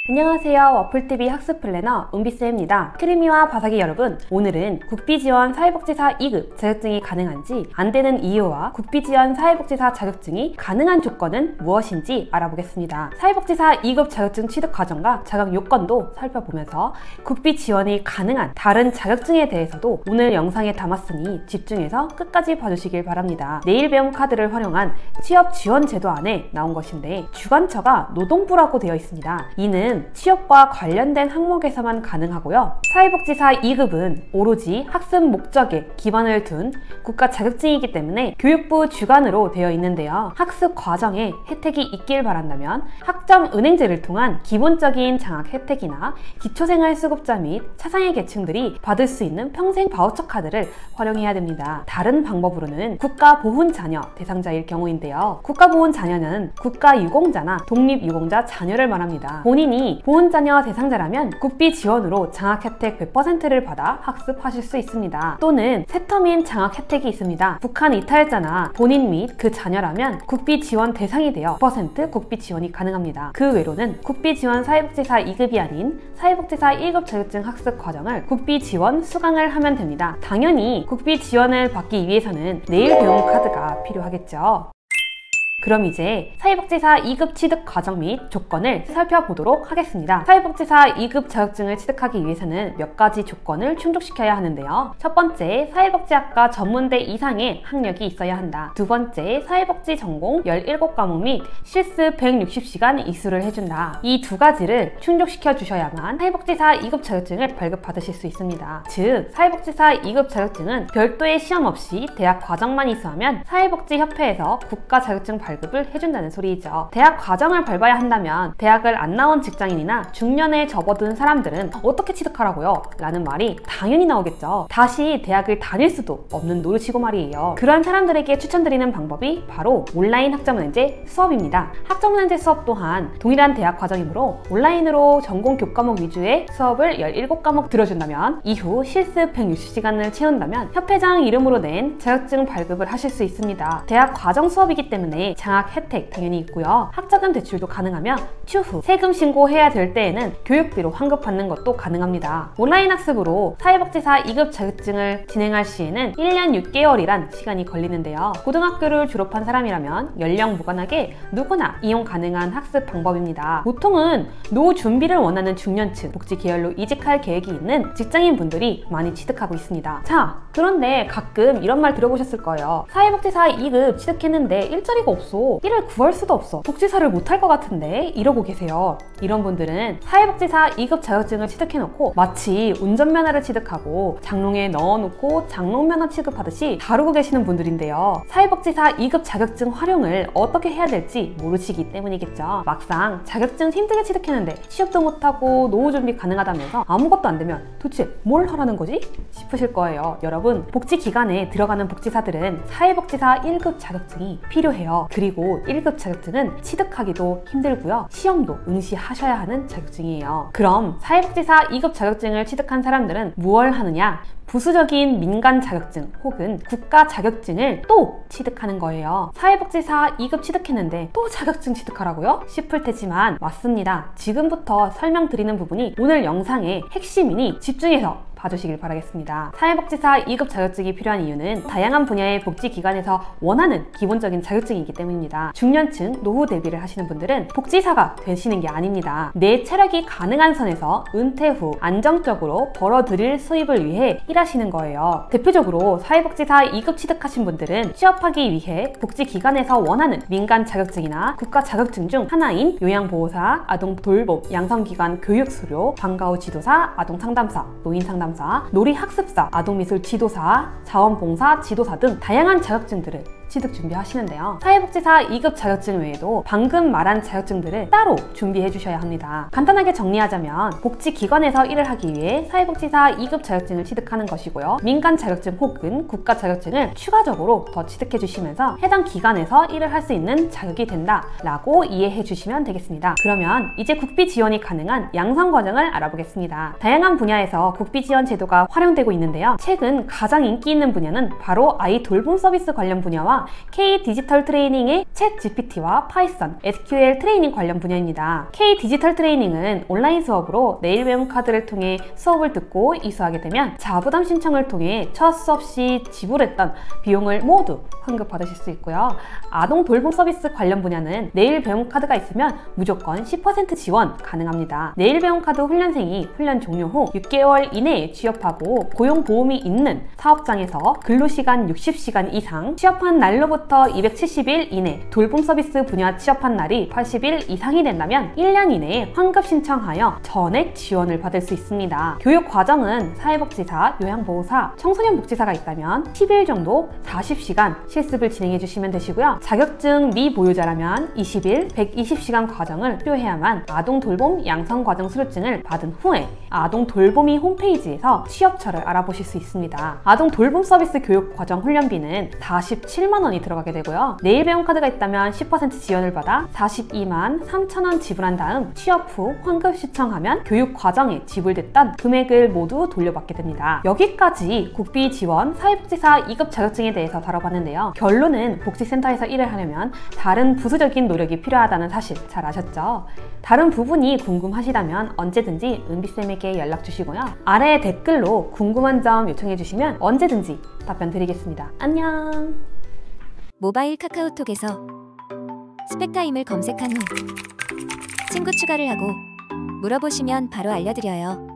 안녕하세요. 워플TV 학습 플래너 은비쌤입니다. 크리미와 바사기 여러분, 오늘은 국비지원 사회복지사 2급 자격증이 가능한지, 안되는 이유와 국비지원 사회복지사 자격증이 가능한 조건은 무엇인지 알아보겠습니다. 사회복지사 2급 자격증 취득 과정과 자격 요건도 살펴보면서 국비지원이 가능한 다른 자격증에 대해서도 오늘 영상에 담았으니 집중해서 끝까지 봐주시길 바랍니다. 내일 배움 카드를 활용한 취업지원제도 안에 나온 것인데, 주관처가 노동부라고 되어 있습니다. 이는 취업과 관련된 항목에서만 가능하고요. 사회복지사 2급은 오로지 학습 목적에 기반을 둔 국가 자격증이기 때문에 교육부 주관으로 되어 있는데요. 학습 과정에 혜택이 있길 바란다면 학점 은행제를 통한 기본적인 장학 혜택이나 기초생활수급자 및 차상위 계층들이 받을 수 있는 평생 바우처 카드를 활용해야 됩니다. 다른 방법으로는 국가보훈자녀 대상자일 경우인데요. 국가보훈자녀는 국가유공자나 독립유공자 자녀를 말합니다. 본인이 보훈자녀 대상자라면 국비 지원으로 장학 혜택 100%를 받아 학습하실 수 있습니다. 또는 새터민 장학 혜택이 있습니다. 북한 이탈자나 본인 및 그 자녀라면 국비 지원 대상이 되어 100% 국비 지원이 가능합니다. 그 외로는 국비 지원 사회복지사 2급이 아닌 사회복지사 1급 자격증 학습 과정을 국비 지원 수강을 하면 됩니다. 당연히 국비 지원을 받기 위해서는 내일 배움 카드가 필요하겠죠. 그럼 이제 사회복지사 2급 취득 과정 및 조건을 살펴보도록 하겠습니다. 사회복지사 2급 자격증을 취득하기 위해서는 몇 가지 조건을 충족시켜야 하는데요. 첫 번째, 사회복지학과 전문대 이상의 학력이 있어야 한다. 두 번째, 사회복지 전공 17과목 및 실습 160시간 이수를 해준다. 이 두 가지를 충족시켜 주셔야만 사회복지사 2급 자격증을 발급받으실 수 있습니다. 즉, 사회복지사 2급 자격증은 별도의 시험 없이 대학 과정만 이수하면 사회복지협회에서 국가 자격증 발급을 해준다는 소리이죠. 대학 과정을 밟아야 한다면 대학을 안 나온 직장인이나 중년에 접어든 사람들은 어떻게 취득하라고요? 라는 말이 당연히 나오겠죠. 다시 대학을 다닐 수도 없는 노릇이고 말이에요. 그런 사람들에게 추천드리는 방법이 바로 온라인 학점은행제 수업입니다. 학점은행제 수업 또한 동일한 대학 과정이므로 온라인으로 전공 교과목 위주의 수업을 17과목 들어준다면 이후 실습 160시간을 채운다면 협회장 이름으로 낸 자격증 발급을 하실 수 있습니다. 대학 과정 수업이기 때문에 장학 혜택 당연히 있고요. 학자금 대출도 가능하며 추후 세금 신고해야 될 때에는 교육비로 환급받는 것도 가능합니다. 온라인 학습으로 사회복지사 2급 자격증을 진행할 시에는 1년 6개월이란 시간이 걸리는데요. 고등학교를 졸업한 사람이라면 연령 무관하게 누구나 이용 가능한 학습 방법입니다. 보통은 노후 준비를 원하는 중년층, 복지 계열로 이직할 계획이 있는 직장인분들이 많이 취득하고 있습니다. 자, 그런데 가끔 이런 말 들어보셨을 거예요. 사회복지사 2급 취득했는데 일자리가 없어. 일을 구할 수도 없어. 복지사를 못할 것 같은데? 이러고 계세요. 이런 분들은 사회복지사 2급 자격증을 취득해놓고 마치 운전면허를 취득하고 장롱에 넣어놓고 장롱면허 취급하듯이 다루고 계시는 분들인데요. 사회복지사 2급 자격증 활용을 어떻게 해야 될지 모르시기 때문이겠죠. 막상 자격증 힘들게 취득했는데 취업도 못하고 노후 준비 가능하다면서 아무것도 안 되면 도대체 뭘 하라는 거지? 싶으실 거예요. 여러분, 복지기관에 들어가는 복지사들은 사회복지사 1급 자격증이 필요해요. 그리고 1급 자격증은 취득하기도 힘들고요. 시험도 응시하셔야 하는 자격증이에요. 그럼 사회복지사 2급 자격증을 취득한 사람들은 무엇을 하느냐? 부수적인 민간 자격증 혹은 국가 자격증을 또 취득하는 거예요. 사회복지사 2급 취득했는데 또 자격증 취득하라고요? 싶을 테지만 맞습니다. 지금부터 설명드리는 부분이 오늘 영상의 핵심이니 집중해서 봐주시길 바라겠습니다. 사회복지사 2급 자격증이 필요한 이유는 다양한 분야의 복지기관에서 원하는 기본적인 자격증이기 때문입니다. 중년층 노후 대비를 하시는 분들은 복지사가 되시는 게 아닙니다. 내 체력이 가능한 선에서 은퇴 후 안정적으로 벌어들일 수입을 위해 일하시는 거예요. 대표적으로 사회복지사 2급 취득하신 분들은 취업하기 위해 복지기관에서 원하는 민간 자격증이나 국가 자격증 중 하나인 요양보호사, 아동돌봄, 양성기관 교육수료, 방과후 지도사, 아동상담사, 노인상담사, 놀이학습사, 아동미술 지도사, 자원봉사 지도사 등 다양한 자격증들을 취득 준비하시는데요. 사회복지사 2급 자격증 외에도 방금 말한 자격증들을 따로 준비해 주셔야 합니다. 간단하게 정리하자면 복지기관에서 일을 하기 위해 사회복지사 2급 자격증을 취득하는 것이고요. 민간 자격증 혹은 국가 자격증을 추가적으로 더 취득해 주시면서 해당 기관에서 일을 할 수 있는 자격이 된다라고 이해해 주시면 되겠습니다. 그러면 이제 국비 지원이 가능한 양성 과정을 알아보겠습니다. 다양한 분야에서 국비 지원 제도가 활용되고 있는데요. 최근 가장 인기 있는 분야는 바로 아이 돌봄 서비스 관련 분야와 분야가 K 디지털 트레이닝의 챗 GPT와 파이썬, SQL 트레이닝 관련 분야입니다. K 디지털 트레이닝은 온라인 수업으로 내일 배움 카드를 통해 수업을 듣고 이수하게 되면 자부담 신청을 통해 첫 수업 시 지불했던 비용을 모두 환급받으실 수 있고요. 아동 돌봄 서비스 관련 분야는 내일 배움 카드가 있으면 무조건 10% 지원 가능합니다. 내일 배움 카드 훈련생이 훈련 종료 후 6개월 이내에 취업하고 고용보험이 있는 사업장에서 근로시간 60시간 이상, 취업한 날로부터 270일 이내, 돌봄 서비스 분야 취업한 날이 80일 이상이 된다면 1년 이내에 환급 신청하여 전액 지원을 받을 수 있습니다. 교육 과정은 사회복지사, 요양보호사, 청소년복지사가 있다면 10일 정도 40시간 실습을 진행해 주시면 되시고요. 자격증 미보유자라면 20일 120시간 과정을 수료해야만 아동 돌봄 양성 과정 수료증을 받은 후에 아동 돌봄이 홈페이지에서 취업처를 알아보실 수 있습니다. 아동 돌봄 서비스 교육 과정 훈련비는 47만 원이 들어가게 되고요. 내일 배움 카드가 있다면 10% 지원을 받아 42만 3천 원 지불한 다음 취업 후 환급 신청하면 교육 과정에 지불됐던 금액을 모두 돌려받게 됩니다. 여기까지 국비 지원 사회복지사 2급 자격증에 대해서 다뤄봤는데요. 결론은 복지센터에서 일을 하려면 다른 부수적인 노력이 필요하다는 사실 잘 아셨죠? 다른 부분이 궁금하시다면 언제든지 은비쌤에게 연락 주시고요. 아래 댓글로 궁금한 점 요청해 주시면 언제든지 답변 드리겠습니다. 안녕! 모바일 카카오톡에서 스펙타임을 검색한 후 친구 추가를 하고 물어보시면 바로 알려드려요.